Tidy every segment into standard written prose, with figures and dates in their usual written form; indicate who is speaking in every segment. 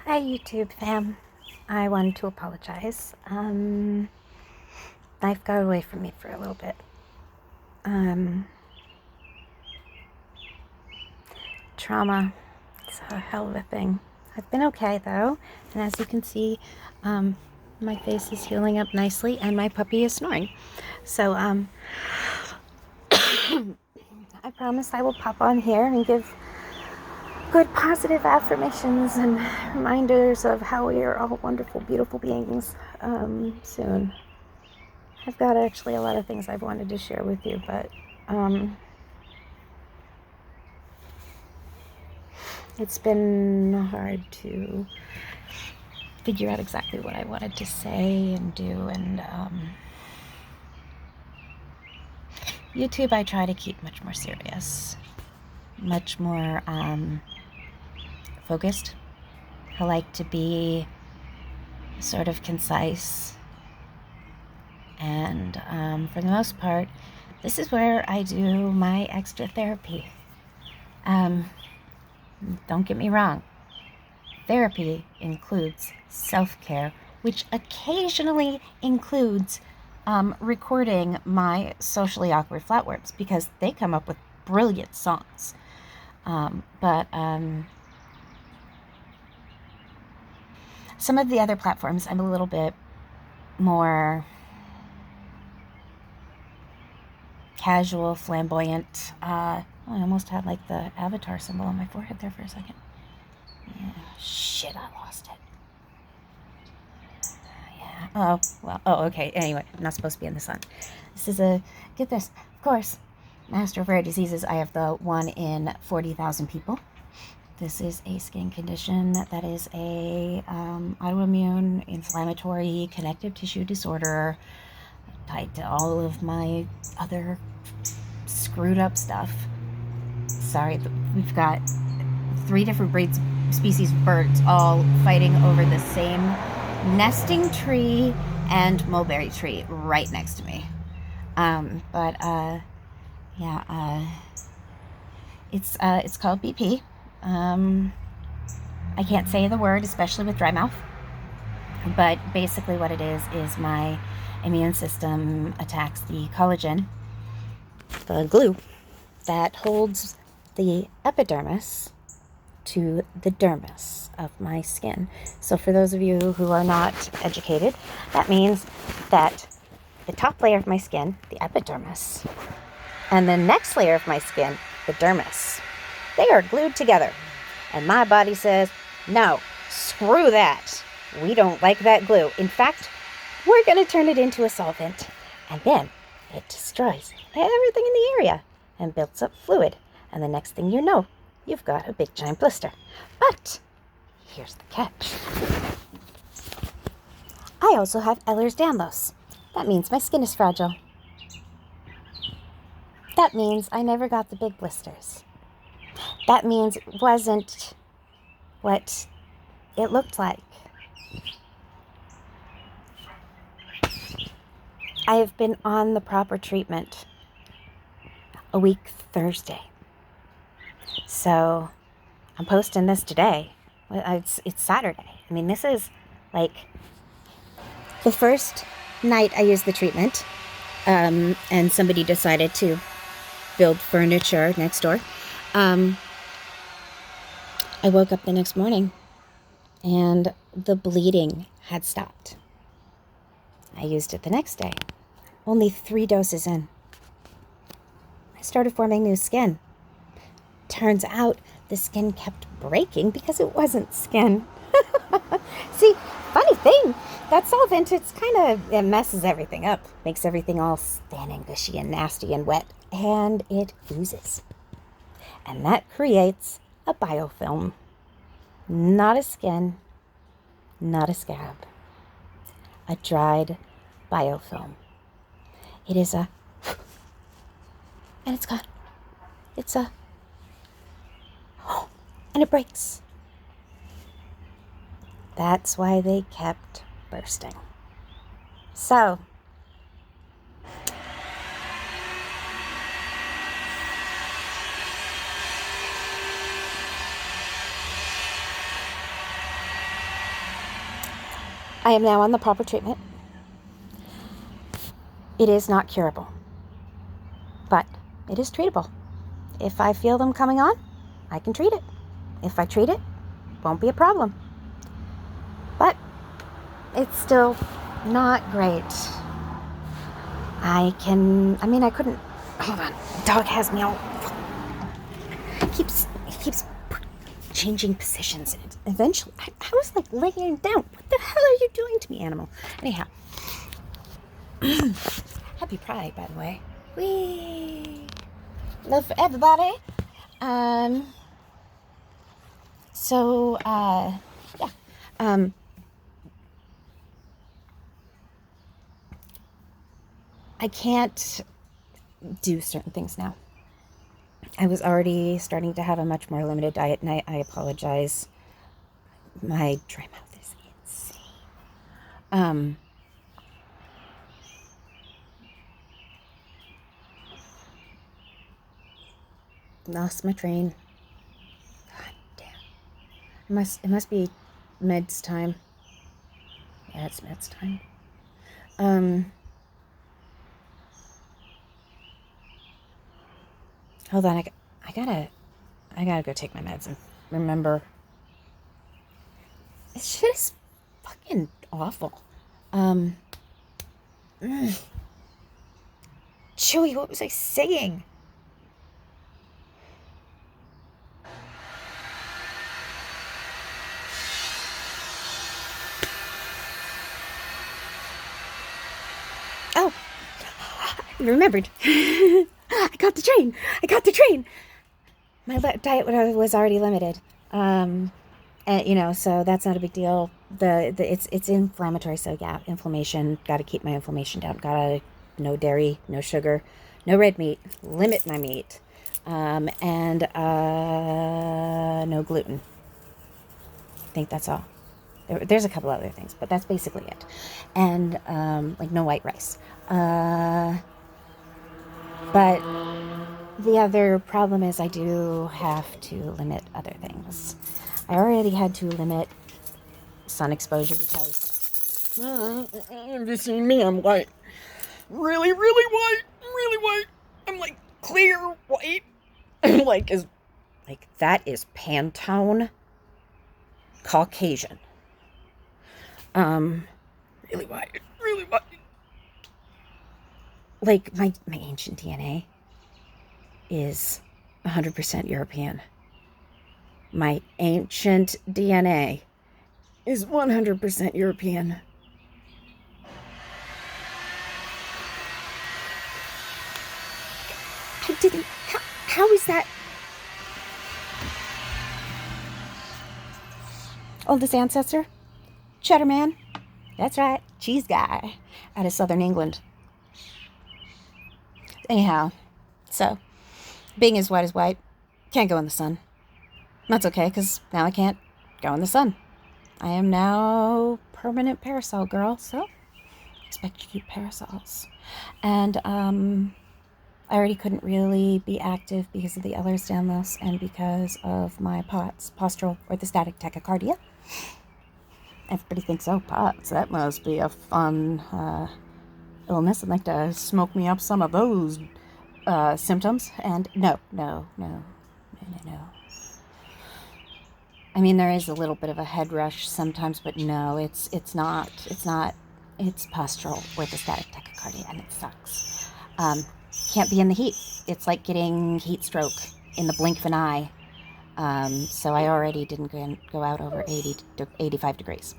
Speaker 1: Hi, YouTube fam. I wanted to apologize. Life got away from me for a little bit. Trauma. It's a hell of a thing. I've been okay though, and as you can see, my face is healing up nicely, and my puppy is snoring. So, I promise I will pop on here and give good positive affirmations and reminders of how we are all wonderful, beautiful beings soon. I've got actually a lot of things I've wanted to share with you, but it's been hard to figure out exactly what I wanted to say and do. And YouTube, I try to keep much more serious, much more focused. I like to be sort of concise. And for the most part, this is where I do my extra therapy. Don't get me wrong. Therapy includes self-care, which occasionally includes recording my socially awkward flatworms because they come up with brilliant songs. But some of the other platforms, I'm a little bit more casual, flamboyant. I almost had like the avatar symbol on my forehead there for a second. Shit, I lost it. Yeah. Oh, well. Oh, okay. Anyway, I'm not supposed to be in the sun. This is get this. Of course, Master of Rare Diseases. I have the 1 in 40,000 people. This is a skin condition that is a autoimmune, inflammatory, connective tissue disorder tied to all of my other screwed up stuff. Sorry, we've got 3 different species of birds all fighting over the same nesting tree and mulberry tree right next to me. It's called BP. I can't say the word, especially with dry mouth. But basically what it is my immune system attacks the collagen, the glue that holds the epidermis to the dermis of my skin. So for those of you who are not educated, that means that the top layer of my skin, the epidermis, and the next layer of my skin, the dermis, they are glued together. And my body says, no, screw that. We don't like that glue. In fact, we're going to turn it into a solvent. And then it destroys everything in the area and builds up fluid. And the next thing you know, you've got a big giant blister. But here's the catch. I also have Ehlers-Danlos. That means my skin is fragile. That means I never got the big blisters. That means it wasn't what it looked like. I have been on the proper treatment a week Thursday. So I'm posting this today. It's Saturday. I mean, this is like the first night I used the treatment, and somebody decided to build furniture next door. I woke up the next morning and the bleeding had stopped. I used it the next day. Only 3 doses in. I started forming new skin. Turns out the skin kept breaking because it wasn't skin. See, funny thing, that solvent, it messes everything up. Makes everything all thin and gushy and nasty and wet. And it oozes. And that creates a biofilm. Not a skin, not a scab. A dried biofilm. It is and it's gone. And it breaks. That's why they kept bursting. So, I am now on the proper treatment. It is not curable, but it is treatable. If I feel them coming on, I can treat it. If I treat it, won't be a problem. But it's still not great. I couldn't, hold on, the dog has me all, he keeps changing positions, and eventually, I was like laying down. What the hell are you doing to me, animal? Anyhow, happy Pride, by the way. Whee! Love for everybody. Yeah. I can't do certain things now. I was already starting to have a much more limited diet, and I apologize. My dry mouth is insane. Lost my train. God damn. It must be meds time. Yeah, it's meds time. Hold on, I gotta go take my meds and remember. This shit is fucking awful. Chewy, what was I saying? Oh, I remembered. I got the train. My diet was already limited. And, so that's not a big deal. It's inflammatory, so yeah, inflammation. Got to keep my inflammation down. No dairy, no sugar, no red meat. Limit my meat, and no gluten. I think that's all. There's a couple other things, but that's basically it. And like no white rice. But the other problem is I do have to limit other things. I already had to limit sun exposure because have you seen me? I'm white. Really, really white. Really white. I'm like clear white. That is Pantone Caucasian. Really white. Really white. Like my ancient DNA is 100% European. My ancient DNA is 100% European. How is that? Oldest ancestor? Cheddar man. That's right, cheese guy out of southern England. Anyhow, so being as white as white, can't go in the sun. That's okay, because now I can't go in the sun. I am now permanent parasol girl, so expect you to keep parasols. And I already couldn't really be active because of the Ehlers-Danlos and because of my postural orthostatic tachycardia. Everybody thinks, oh, POTS, that must be a fun illness. I'd like to smoke me up some of those symptoms. And no. I mean, there is a little bit of a head rush sometimes, but no, it's not. It's postural orthostatic tachycardia, and it sucks. Can't be in the heat. It's like getting heat stroke in the blink of an eye. So I already didn't go out over 80 to 85 degrees.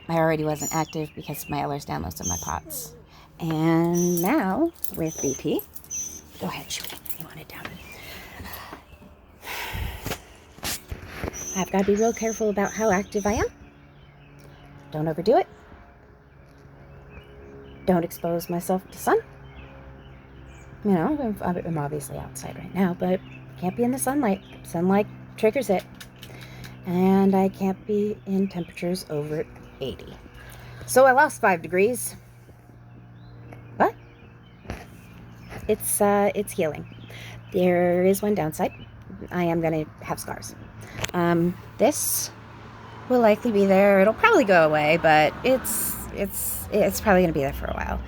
Speaker 1: I already wasn't active because of my Ehlers-Danlos and my POTS. And now, with BP, go ahead, shoot it. You want it down. I've got to be real careful about how active I am. Don't overdo it. Don't expose myself to sun. You know, I'm obviously outside right now, but can't be in the sunlight. Sunlight triggers it. And I can't be in temperatures over 80. So I lost 5 degrees. But it's healing. There is one downside. I am going to have scars. This will likely be there. It'll probably go away, but it's probably going to be there for a while.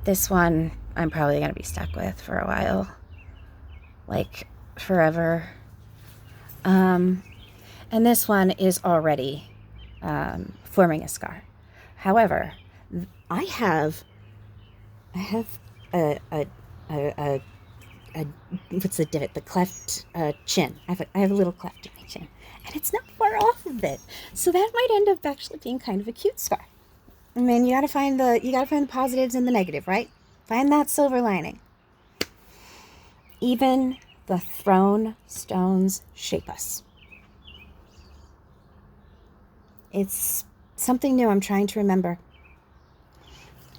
Speaker 1: This one I'm probably going to be stuck with for a while, like forever. And this one is already forming a scar. However, I have a what's the divot? The cleft chin. I have a little cleft in my chin, and it's not far off of it. So that might end up actually being kind of a cute scar. I mean, you gotta find the positives and the negative, right? Find that silver lining. Even the thrown stones shape us. It's something new I'm trying to remember.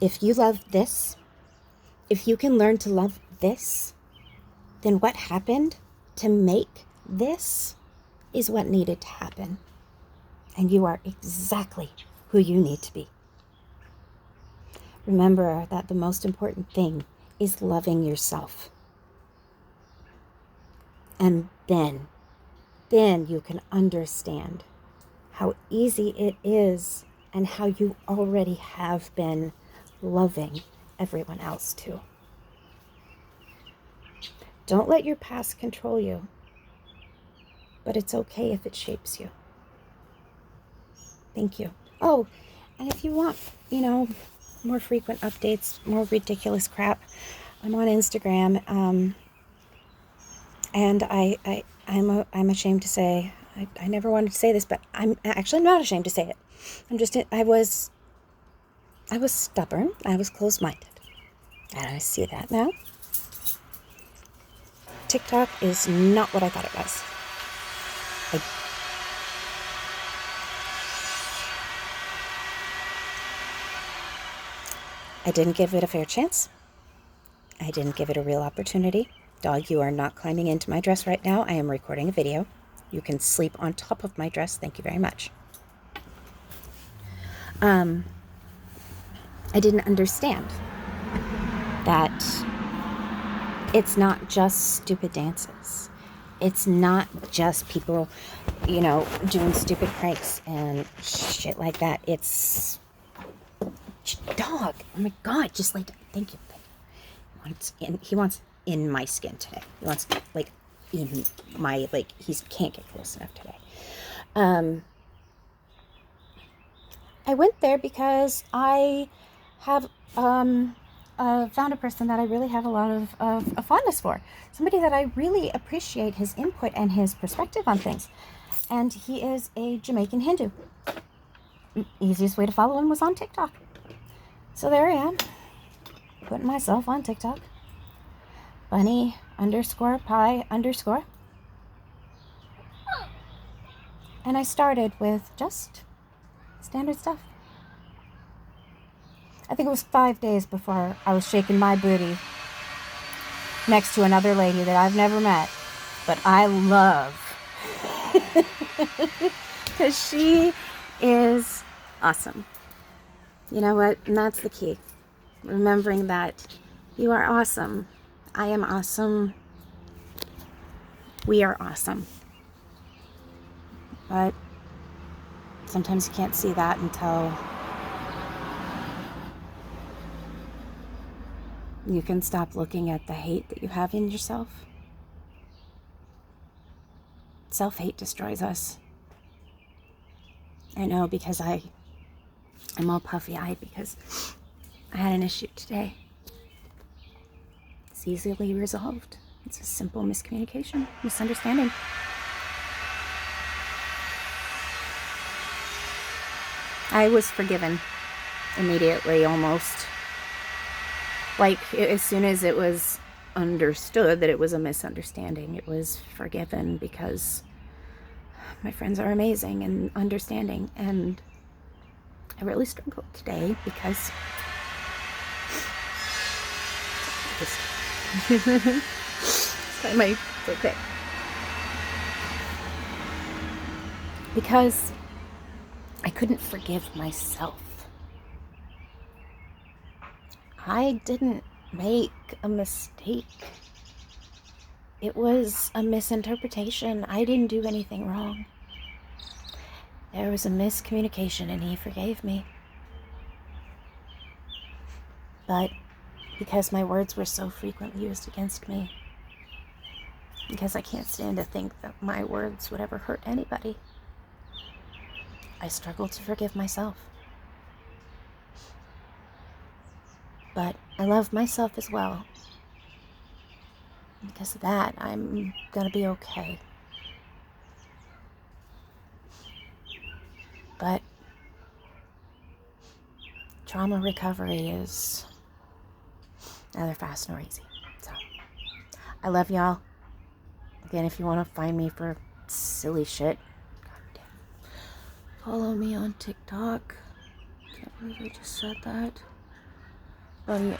Speaker 1: If you love this, if you can learn to love this, then what happened to make this is what needed to happen. And you are exactly who you need to be. Remember that the most important thing is loving yourself. And then you can understand how easy it is and how you already have been loving everyone else too. Don't let your past control you, but it's okay if it shapes you. Thank you. Oh, and if you want, more frequent updates, more ridiculous crap, I'm on Instagram, and I'm ashamed to say, I never wanted to say this, but I'm actually not ashamed to say it. I was stubborn, I was closed-minded, and I see that now. TikTok is not what I thought it was. I didn't give it a fair chance. I didn't give it a real opportunity. Dog, you are not climbing into my dress right now. I am recording a video. You can sleep on top of my dress. Thank you very much. I didn't understand that it's not just stupid dances. It's not just people, doing stupid pranks and shit like that. It's dog. Oh my God, just like, thank you. He wants in my skin today. He wants in my, he can't get close enough today. I went there because I have found a person that I really have a lot of fondness for. Somebody that I really appreciate his input and his perspective on things. And he is a Jamaican Hindu. Easiest way to follow him was on TikTok. So there I am, putting myself on TikTok. Bunny_pie_. And I started with just standard stuff. I think it was 5 days before I was shaking my booty next to another lady that I've never met, but I love. Because she is awesome. You know what? And that's the key. Remembering that you are awesome. I am awesome. We are awesome. But sometimes you can't see that until you can stop looking at the hate that you have in yourself. Self-hate destroys us. I know, because I'm all puffy-eyed because I had an issue today. It's easily resolved. It's a simple misunderstanding. I was forgiven immediately, almost. As soon as it was understood that it was a misunderstanding, it was forgiven, because my friends are amazing and understanding, and I really struggled today because okay. Because I couldn't forgive myself. I didn't make a mistake. It was a misinterpretation. I didn't do anything wrong. There was a miscommunication and he forgave me. But because my words were so frequently used against me, because I can't stand to think that my words would ever hurt anybody, I struggle to forgive myself. But I love myself as well. Because of that, I'm gonna be okay. But trauma recovery is neither fast nor easy. So, I love y'all. Again, if you want to find me for silly shit, follow me on TikTok. Can't believe I just said that. Bunny_pie_.